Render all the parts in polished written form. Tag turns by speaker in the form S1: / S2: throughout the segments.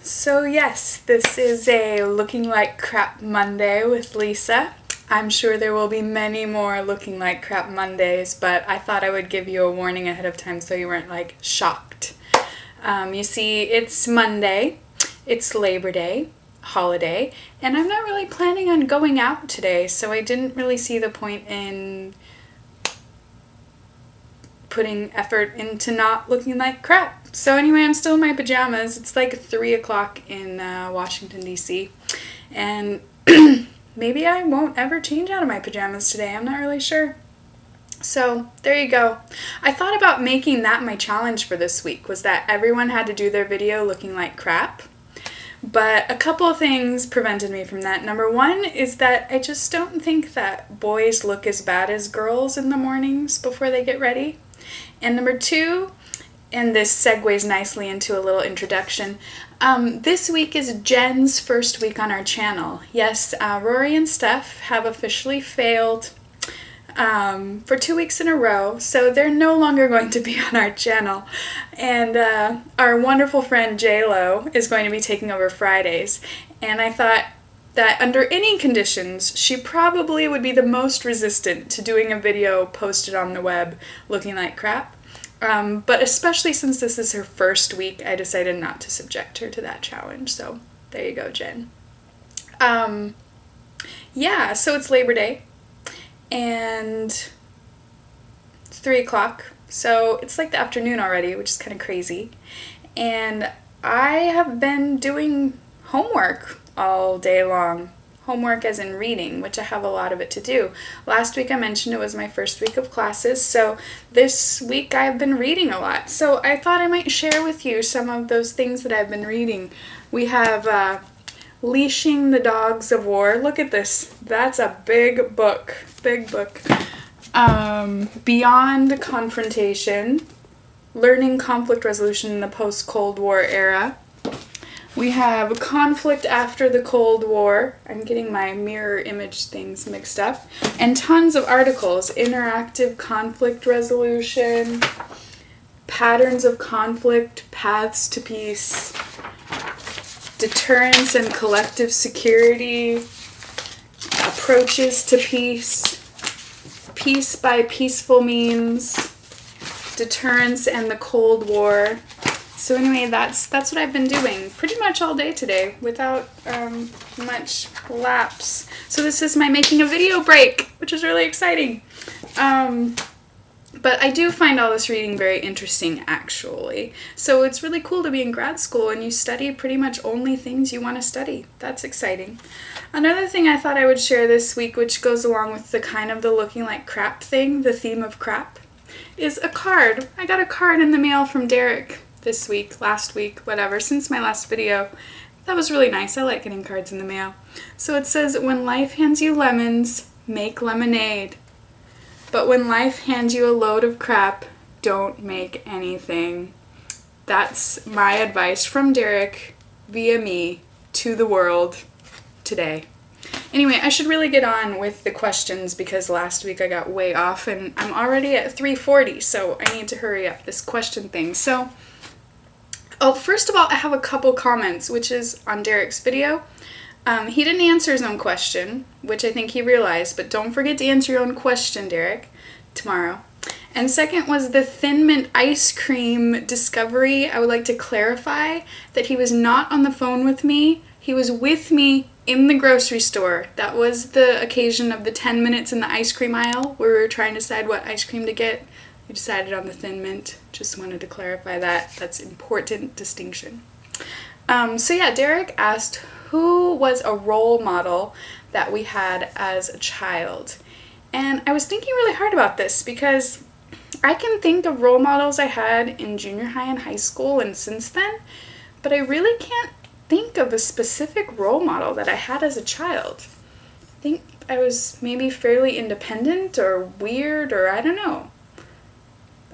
S1: So yes, this is a Looking Like Crap Monday with Lisa. I'm sure there will be many more Looking Like Crap Mondays, but I thought I would give you a warning ahead of time so you weren't like shocked. You see, it's Monday, it's Labor Day, holiday, and I'm not really planning on going out today, so I didn't really see the point in putting effort into not looking like crap. So anyway, I'm still in my pajamas. It's like 3 o'clock in Washington, D.C. And maybe I won't ever change out of my pajamas today. I'm not really sure. So there you go. I thought about making that my challenge for this week, was that everyone had to do their video looking like crap. But a couple of things prevented me from that. Number one is that I just don't think that boys look as bad as girls in the mornings before they get ready. And number two, and this segues nicely into a little introduction, this week is Jen's first week on our channel. Yes, Rory and Steph have officially failed for 2 weeks in a row, so they're no longer going to be on our channel. And our wonderful friend J-Lo is going to be taking over Fridays. And I thought that under any conditions, she probably would be the most resistant to doing a video posted on the web looking like crap. But especially since this is her first week, I decided not to subject her to that challenge. So there you go, Jen. Yeah, so it's Labor Day, and it's 3 o'clock. So it's like the afternoon already, which is kind of crazy. And I have been doing homework all day long. Homework as in reading, which I have a lot of it to do. Last week I mentioned it was my first week of classes, so this week I've been reading a lot. So I thought I might share with you some of those things that I've been reading. We have Leashing the Dogs of War. Look at this. That's a big book. Big book. Beyond Confrontation. Learning Conflict Resolution in the Post-Cold War Era. We have Conflict After the Cold War. I'm getting my mirror image things mixed up. And tons of articles. Interactive Conflict Resolution, Patterns of Conflict, Paths to Peace, Deterrence and Collective Security, Approaches to Peace, Peace by Peaceful Means, Deterrence and the Cold War. So anyway, that's what I've been doing pretty much all day today without much lapse. So this is my making a video break, which is really exciting. But I do find all this reading very interesting, actually. So it's really cool to be in grad school and you study pretty much only things you want to study. That's exciting. Another thing I thought I would share this week, which goes along with the kind of the looking like crap thing, the theme of crap, is a card. I got a card in the mail from Derek this week, last week, whatever, since my last video. That was really nice. I like getting cards in the mail. So it says, when life hands you lemons, make lemonade. But when life hands you a load of crap, don't make anything. That's my advice from Derek via me to the world today. Anyway, I should really get on with the questions because last week I got way off and I'm already at 3:40, so I need to hurry up this question thing. So, first of all, I have a couple comments, which is on Derek's video. He didn't answer his own question, which I think he realized, but don't forget to answer your own question, Derek, tomorrow. And second was the Thin Mint ice cream discovery. I would like to clarify that he was not on the phone with me. He was with me in the grocery store. That was the occasion of the 10 minutes in the ice cream aisle where we were trying to decide what ice cream to get. We decided on the Thin Mint. Just wanted to clarify that. That's important distinction. So yeah, Derek asked who was a role model that we had as a child. And I was thinking really hard about this because I can think of role models I had in junior high and high school and since then, but I really can't think of a specific role model that I had as a child. I think I was maybe fairly independent or weird, or I don't know.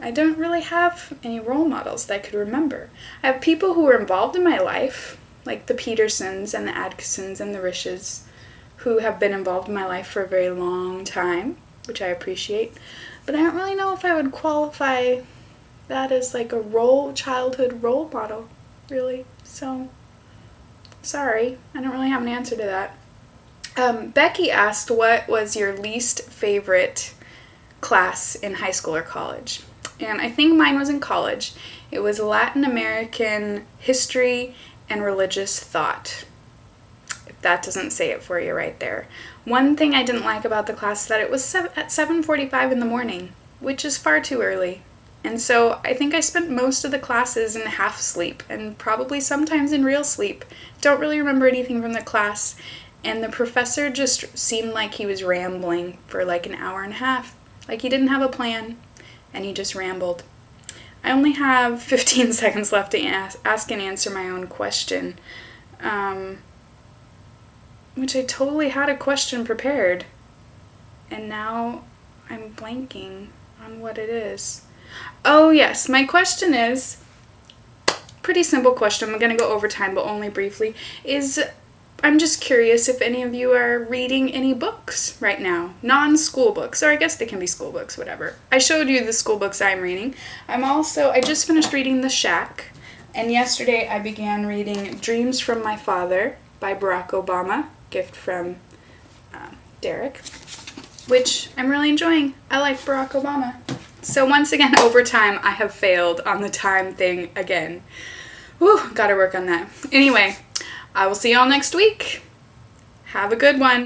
S1: I don't really have any role models that I could remember. I have people who were involved in my life, like the Petersons and the Atkinsons and the Rishes, who have been involved in my life for a very long time, which I appreciate. But I don't really know if I would qualify that as like a childhood role model, really. So Sorry, I don't really have an answer to that. Becky asked, what was your least favorite class in high school or college? And I think mine was in college. It was Latin American history and religious thought. If that doesn't say it for you right there. One thing I didn't like about the class is that it was at 7:45 in the morning, which is far too early. And so I think I spent most of the classes in half sleep and probably sometimes in real sleep. Don't really remember anything from the class. And the professor just seemed like he was rambling for like an hour and a half. Like he didn't have a plan and he just rambled. I only have 15 seconds left to ask and answer my own question. Which I totally had a question prepared. And now I'm blanking on what it is. Oh yes, my question is, pretty simple question, I'm going to go over time but only briefly, I'm just curious if any of you are reading any books right now. Non-school books, or I guess they can be school books, whatever. I showed you the school books I'm reading. I just finished reading The Shack, and yesterday I began reading Dreams from My Father by Barack Obama, gift from Derek, which I'm really enjoying. I like Barack Obama. So once again, over time, I have failed on the time thing again. Whew, gotta work on that. Anyway, I will see y'all next week. Have a good one.